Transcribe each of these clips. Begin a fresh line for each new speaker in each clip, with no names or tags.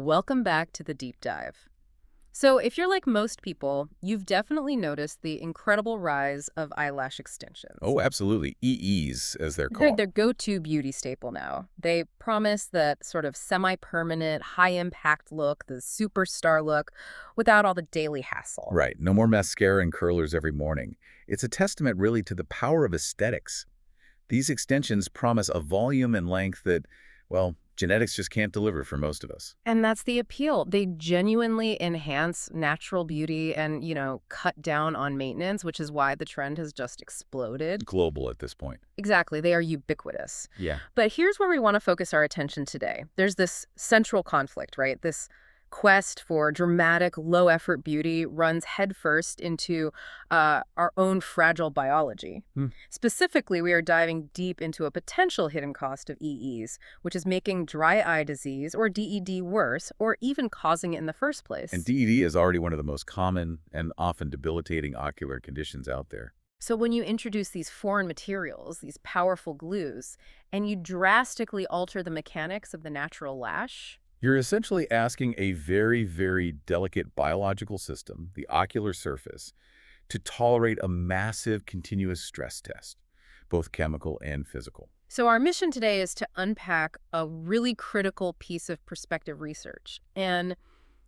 Welcome back to the deep dive. So, if you're like most people, you've definitely noticed the incredible rise of eyelash extensions.
Oh, absolutely. EEs, as they're
They're
called.
their go-to beauty staple now. They promise that sort of semi-permanent, high-impact look, the superstar look, without all the daily hassle.
Right. No more mascara and curlers every morning. It's a testament really to the power of aesthetics. These extensions promise a volume and length that, well, genetics just can't deliver for most of us.
And that's the appeal. They genuinely enhance natural beauty and, cut down on maintenance, which is why the trend has just exploded.
Global at this point.
Exactly. They are ubiquitous.
Yeah.
But here's where we want to focus our attention today. There's this central conflict, right? This quest for dramatic, low-effort beauty runs headfirst into our own fragile biology.
Hmm.
Specifically, we are diving deep into a potential hidden cost of EEs, which is making dry eye disease, or DED, worse, or even causing it in the first place.
And DED is already one of the most common and often debilitating ocular conditions out there.
So when you introduce these foreign materials, these powerful glues, and you drastically alter the mechanics of the natural lash,
You're essentially asking a very, very delicate biological system, the ocular surface, to tolerate a massive continuous stress test, both chemical and physical.
so our mission today is to unpack a really critical piece of prospective research. And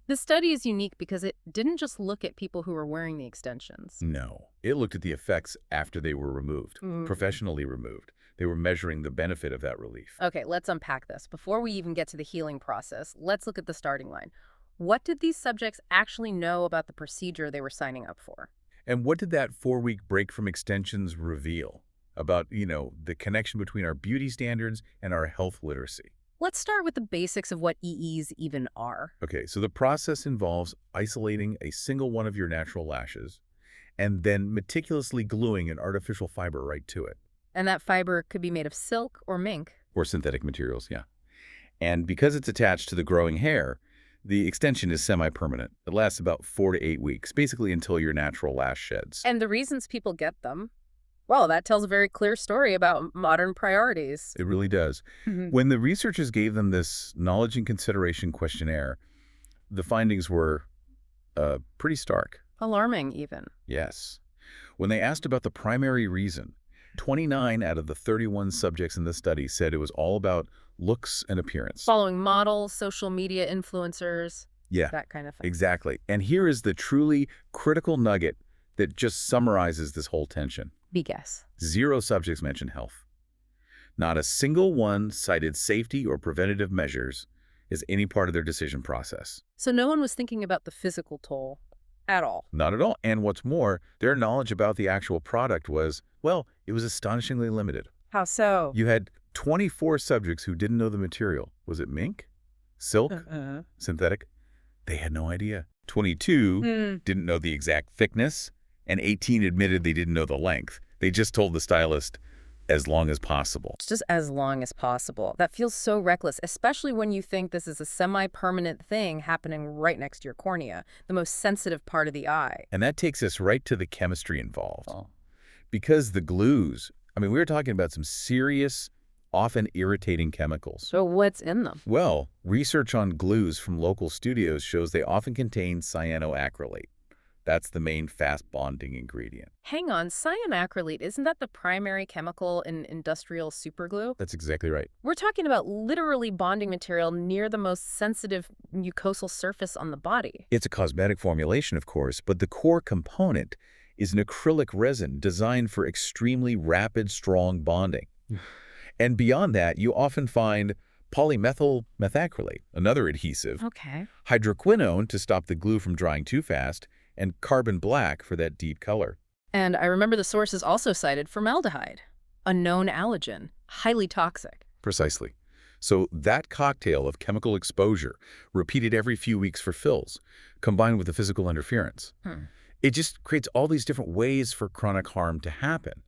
this study is unique because it didn't just look at people who were wearing the extensions.
No, it looked at the effects after they were removed, professionally removed. They were measuring the benefit of that relief.
Okay, let's unpack this. Before we even get to the healing process, let's look at the starting line. What did these subjects actually know about the procedure they were signing up for?
And what did that 4-week break from extensions reveal about, the connection between our beauty standards and our health literacy?
Let's start with the basics of what EEs even are.
Okay, so the process involves isolating a single one of your natural lashes and then meticulously gluing an artificial fiber right to it.
And that fiber could be made of silk or mink.
Or synthetic materials, yeah. And because it's attached to the growing hair, the extension is semi-permanent. It lasts about 4 to 8 weeks, basically until your natural lash sheds.
And the reasons people get them, well, that tells a very clear story about modern priorities.
It really does. When the researchers gave them this knowledge and consideration questionnaire, the findings were pretty stark.
Alarming, even.
Yes. When they asked about the primary reason, 29 out of the 31 subjects in the study said it was all about looks and appearance.
Following models, social media influencers,
Yeah,
that kind of thing.
exactly. And here is the truly critical nugget that just summarizes this whole tension.
Be guess.
0 subjects mentioned health. Not a single one cited safety or preventative measures as any part of their decision process.
So no one was thinking about the physical toll at all.
Not at all. And what's more, their knowledge about the actual product was, well, it was astonishingly limited.
How so?
You had 24 subjects who didn't know the material. Was it mink? Silk? Synthetic? They had no idea. 22 didn't know the exact thickness, and 18 admitted they didn't know the length. They just told the stylist, as long as possible.
It's just as long as possible. That feels so reckless, especially when you think this is a semi-permanent thing happening right next to your cornea, the most sensitive part of the eye.
And that takes us right to the chemistry involved. Because the glues, we were talking about some serious, often irritating chemicals.
So what's in them?
Well, research on glues from local studios shows they often contain cyanoacrylate. That's the main fast bonding ingredient.
Hang on, cyanoacrylate, isn't that the primary chemical in industrial superglue?
That's exactly right.
We're talking about literally bonding material near the most sensitive mucosal surface on the body.
It's a cosmetic formulation, of course, but the core component is an acrylic resin designed for extremely rapid, strong bonding. And beyond that, you often find polymethyl methacrylate, another adhesive,
Okay.
hydroquinone to stop the glue from drying too fast, and carbon black for that deep color.
And I remember the sources also cited formaldehyde, a known allergen, highly toxic.
Precisely. So that cocktail of chemical exposure, repeated every few weeks for fills, combined with the physical interference, it just creates all these different ways for chronic harm to happen.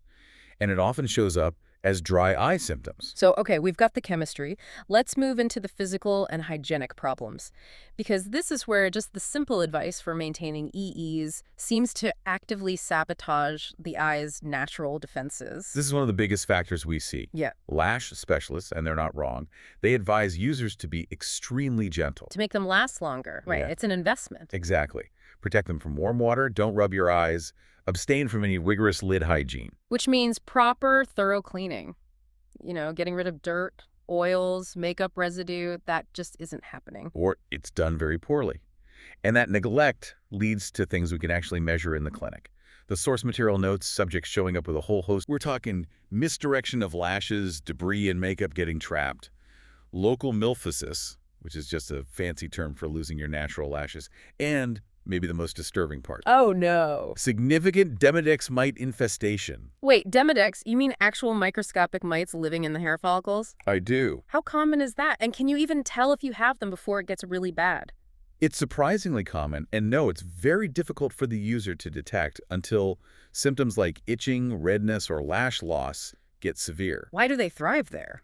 And it often shows up as dry eye symptoms.
So, okay, we've got the chemistry. Let's move into the physical and hygienic problems, because this is where just the simple advice for maintaining EEs seems to actively sabotage the eye's natural defenses.
This is one of the biggest factors we see.
Yeah.
Lash specialists, and they're not wrong, they advise users to be extremely gentle.
To make them last longer. Right.
Yeah.
It's an investment.
Exactly. Protect them from warm water, don't rub your eyes, abstain from any rigorous lid hygiene.
Which means proper, thorough cleaning. You know, getting rid of dirt, oils, makeup residue, that just isn't happening.
Or it's done very poorly. And that neglect leads to things we can actually measure in the clinic. The source material notes subjects showing up with a whole host. We're talking misdirection of lashes, debris and makeup getting trapped, local milphosis, which is just a fancy term for losing your natural lashes, and maybe the most disturbing part.
Oh, no.
Significant Demodex mite infestation.
Wait, Demodex, you mean actual microscopic mites living in the hair follicles?
I do.
How common is that? And can you even tell if you have them before it gets really bad?
It's surprisingly common, and no, it's very difficult for the user to detect until symptoms like itching, redness, or lash loss get severe.
Why do they thrive there?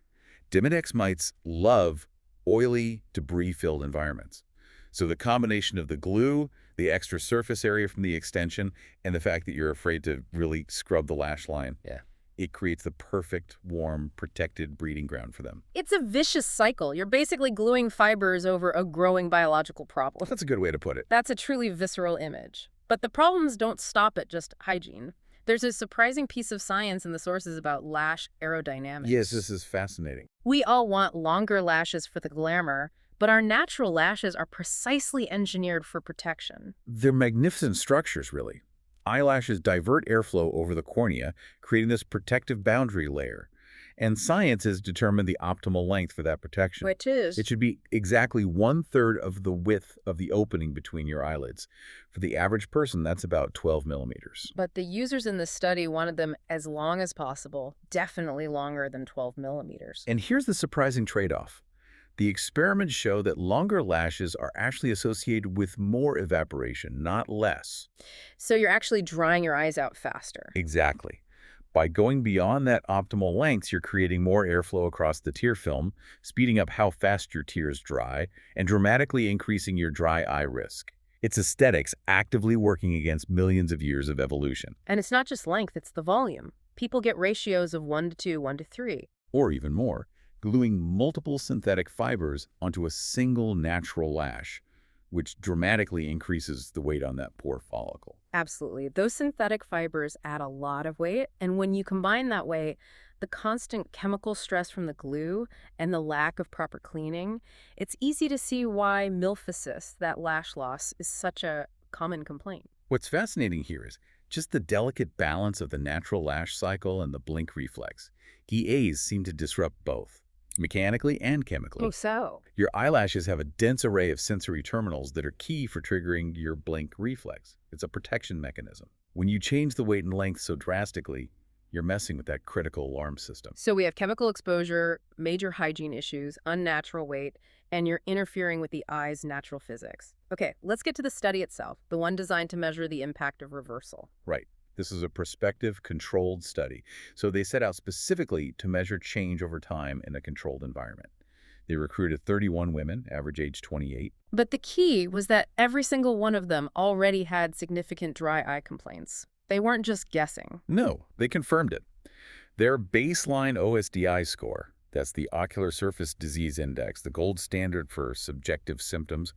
Demodex mites love oily, debris-filled environments. So the combination of the glue, the extra surface area from the extension, and the fact that you're afraid to really scrub the lash line, it creates the perfect, warm, protected breeding ground for them.
It's a vicious cycle. You're basically gluing fibers over a growing biological problem.
That's a good way to put it.
That's a truly visceral image. But the problems don't stop at just hygiene. There's a surprising piece of science in the sources about lash aerodynamics.
Yes, this is fascinating.
We all want longer lashes for the glamour, but our natural lashes are precisely engineered for protection.
They're magnificent structures, really. Eyelashes divert airflow over the cornea, creating this protective boundary layer. And science has determined the optimal length for that protection.
Which is?
It should be exactly 1/3 of the width of the opening between your eyelids. For the average person, that's about 12 millimeters.
But the users in this study wanted them as long as possible, definitely longer than 12 millimeters.
And here's the surprising trade-off. The experiments show that longer lashes are actually associated with more evaporation, not less.
So you're actually drying your eyes out faster.
Exactly. By going beyond that optimal length, you're creating more airflow across the tear film, speeding up how fast your tears dry, and dramatically increasing your dry eye risk. It's aesthetics actively working against millions of years of evolution.
And it's not just length, it's the volume. People get ratios of 1:2, 1:3.
Or even more, gluing multiple synthetic fibers onto a single natural lash, which dramatically increases the weight on that poor follicle.
Absolutely. Those synthetic fibers add a lot of weight, and when you combine that weight, the constant chemical stress from the glue and the lack of proper cleaning, it's easy to see why milphosis, that lash loss, is such a common complaint.
What's fascinating here is just the delicate balance of the natural lash cycle and the blink reflex. EAs seem to disrupt both, mechanically and chemically.
Oh, so?
Your eyelashes have a dense array of sensory terminals that are key for triggering your blink reflex. It's a protection mechanism. When you change the weight and length so drastically, you're messing with that critical alarm system.
So we have chemical exposure, major hygiene issues, unnatural weight, and you're interfering with the eye's natural physics. Okay, let's get to the study itself, the one designed to measure the impact of reversal.
Right. This is a prospective, controlled study. So they set out specifically to measure change over time in a controlled environment. They recruited 31 women, average age 28.
But the key was that every single one of them already had significant dry eye complaints. They weren't just guessing.
No, they confirmed it. Their baseline OSDI score, that's the Ocular Surface Disease Index, the gold standard for subjective symptoms,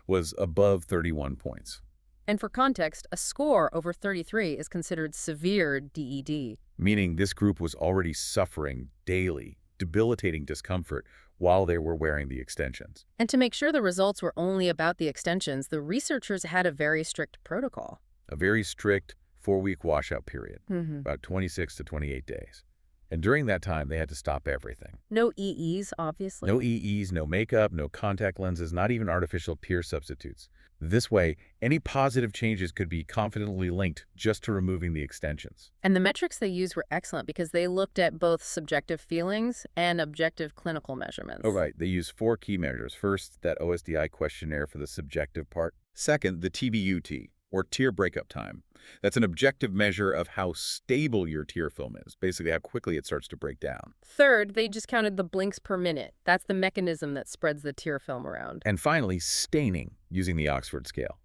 was above 31 points.
And for context, a score over 33 is considered severe DED.
Meaning this group was already suffering daily, debilitating discomfort while they were wearing the extensions.
And to make sure the results were only about the extensions, the researchers had a very strict protocol.
A very strict 4-week washout period, about 26 to 28 days. And during that time, they had to stop everything.
No EEs, obviously.
No EEs, no makeup, no contact lenses, not even artificial tear substitutes. This way, any positive changes could be confidently linked just to removing the extensions.
And the metrics they used were excellent because they looked at both subjective feelings and objective clinical measurements.
Oh, right. They used 4 key measures. First, that OSDI questionnaire for the subjective part. Second, the TBUT, or tear breakup time. That's an objective measure of how stable your tear film is, basically how quickly it starts to break down.
Third, they just counted the blinks per minute. That's the mechanism that spreads the tear film around.
And finally, staining using the Oxford scale.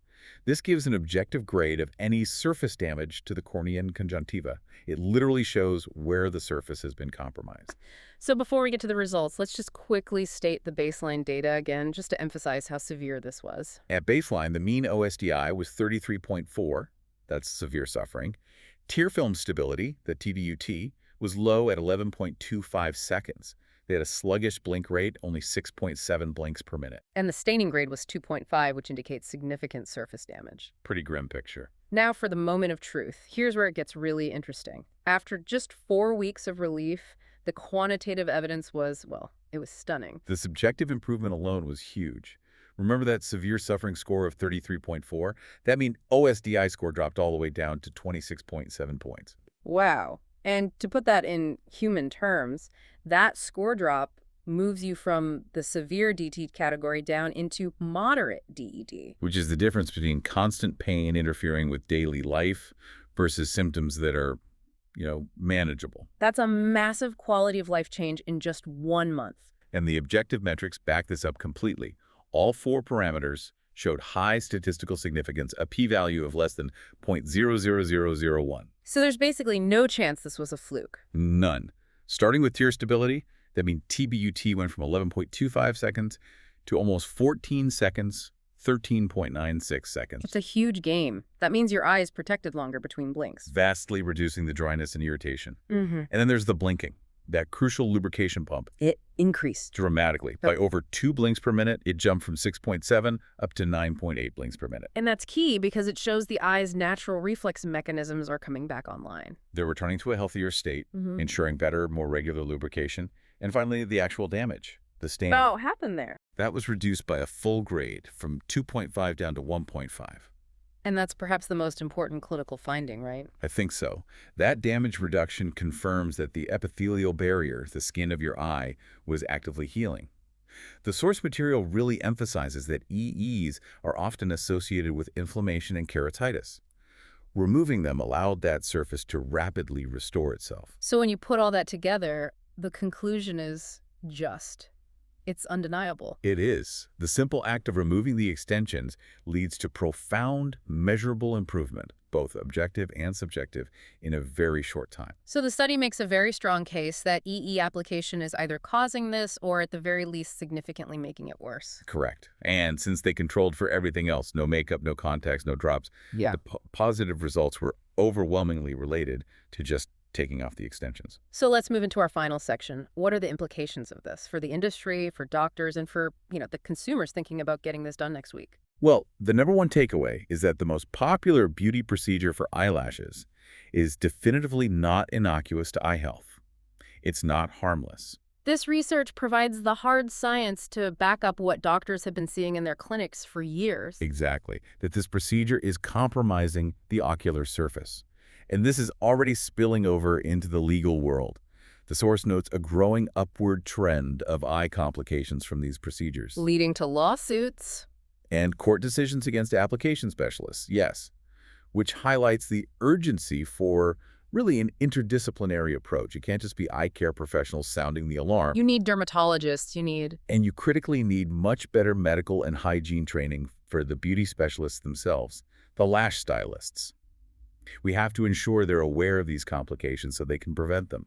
This gives an objective grade of any surface damage to the cornea and conjunctiva. It literally shows where the surface has been compromised.
So before we get to the results, let's just quickly state the baseline data again, just to emphasize how severe this was.
At baseline, the mean OSDI was 33.4. That's severe suffering. Tear film stability, the TVUT, was low at 11.25 seconds. They had a sluggish blink rate, only 6.7 blinks per minute.
And the staining grade was 2.5, which indicates significant surface damage.
Pretty grim picture.
Now for the moment of truth. Here's where it gets really interesting. After just 4 weeks of relief, the quantitative evidence was, well, it was stunning.
The subjective improvement alone was huge. Remember that severe suffering score of 33.4? That means OSDI score dropped all the way down to 26.7 points.
Wow. And to put that in human terms, that score drop moves you from the severe DT category down into moderate DED.
Which is the difference between constant pain interfering with daily life versus symptoms that are, manageable.
That's a massive quality of life change in just 1 month.
And the objective metrics back this up completely. All 4 parameters showed high statistical significance, a p-value of less than 0.00001.
So there's basically no chance this was a fluke.
None. Starting with tear stability, that means TBUT went from 11.25 seconds to almost 14 seconds, 13.96 seconds.
It's a huge game. That means your eye is protected longer between blinks.
Vastly reducing the dryness and irritation.
Mm-hmm.
And then there's the blinking, that crucial lubrication pump.
It increased
Dramatically. By over 2 blinks per minute, it jumped from 6.7 up to 9.8 blinks per minute.
And that's key because it shows the eye's natural reflex mechanisms are coming back online.
They're returning to a healthier state, ensuring better, more regular lubrication. And finally, the actual damage, the staining.
Oh, happened there.
That was reduced by a full grade from 2.5 down to 1.5.
And that's perhaps the most important clinical finding, right?
I think so. That damage reduction confirms that the epithelial barrier, the skin of your eye, was actively healing. The source material really emphasizes that EEs are often associated with inflammation and keratitis. Removing them allowed that surface to rapidly restore itself.
So when you put all that together, the conclusion is just. It's undeniable.
It is. The simple act of removing the extensions leads to profound, measurable improvement, both objective and subjective, in a very short time.
So the study makes a very strong case that EE application is either causing this or at the very least significantly making it worse.
Correct. And since they controlled for everything else, no makeup, no contacts, no drops, the positive results were overwhelmingly related to just taking off the extensions.
So let's move into our final section. What are the implications of this for the industry, for doctors, and for, the consumers thinking about getting this done next week?
Well, the number one takeaway is that the most popular beauty procedure for eyelashes is definitively not innocuous to eye health. It's not harmless.
This research provides the hard science to back up what doctors have been seeing in their clinics for years.
Exactly. That this procedure is compromising the ocular surface. And this is already spilling over into the legal world. The source notes a growing upward trend of eye complications from these procedures.
Leading to lawsuits.
And court decisions against application specialists, yes. Which highlights the urgency for really an interdisciplinary approach. You can't just be eye care professionals sounding the alarm.
You need dermatologists,
And you critically need much better medical and hygiene training for the beauty specialists themselves, the lash stylists. We have to ensure they're aware of these complications so they can prevent them.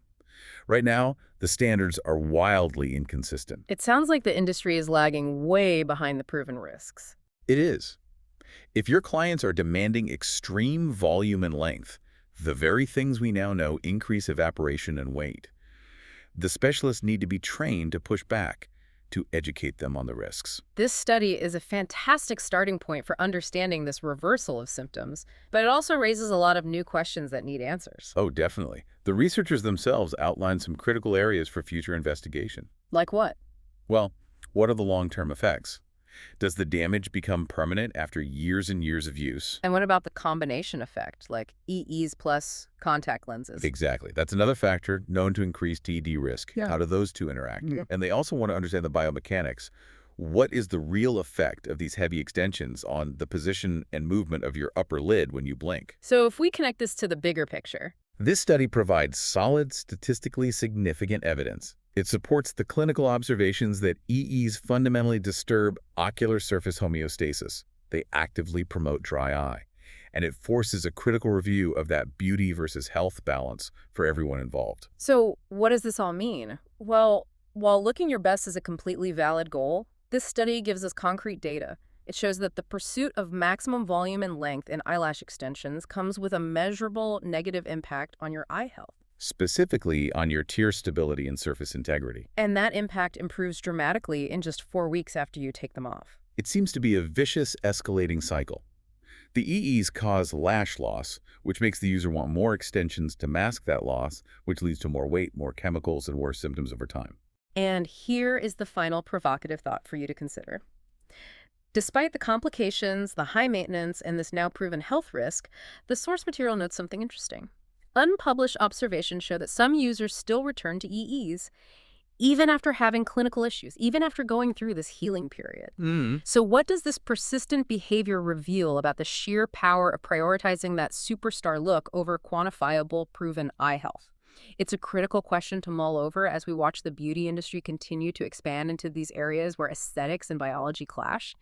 Right now, the standards are wildly inconsistent.
It sounds like the industry is lagging way behind the proven risks.
It is. If your clients are demanding extreme volume and length, the very things we now know increase evaporation and weight, the specialists need to be trained to push back, to educate them on the risks.
This study is a fantastic starting point for understanding this reversal of symptoms, but it also raises a lot of new questions that need answers.
Oh, definitely. The researchers themselves outlined some critical areas for future investigation.
Like what?
Well, what are the long-term effects? Does the damage become permanent after years and years of use?
And what about the combination effect, like EEs plus contact lenses?
Exactly. That's another factor known to increase TED risk.
Yeah.
How do those two interact?
Yeah.
And they also want to understand the biomechanics. What is the real effect of these heavy extensions on the position and movement of your upper lid when you blink?
So if we connect this to the bigger picture.
This study provides solid, statistically significant evidence. It supports the clinical observations that EEs fundamentally disturb ocular surface homeostasis. They actively promote dry eye. And it forces a critical review of that beauty versus health balance for everyone involved.
So what does this all mean? Well, while looking your best is a completely valid goal, this study gives us concrete data. It shows that the pursuit of maximum volume and length in eyelash extensions comes with a measurable negative impact on your eye health.
Specifically on your tear stability and surface integrity.
And that impact improves dramatically in just 4 weeks after you take them off.
It seems to be a vicious, escalating cycle. The EEs cause lash loss, which makes the user want more extensions to mask that loss, which leads to more weight, more chemicals, and worse symptoms over time.
And here is the final provocative thought for you to consider. Despite the complications, the high maintenance, and this now proven health risk, the source material notes something interesting. Unpublished observations show that some users still return to EEs, even after having clinical issues, even after going through this healing period. So what does this persistent behavior reveal about the sheer power of prioritizing that superstar look over quantifiable, proven eye health? It's a critical question to mull over as we watch the beauty industry continue to expand into these areas where aesthetics and biology clash.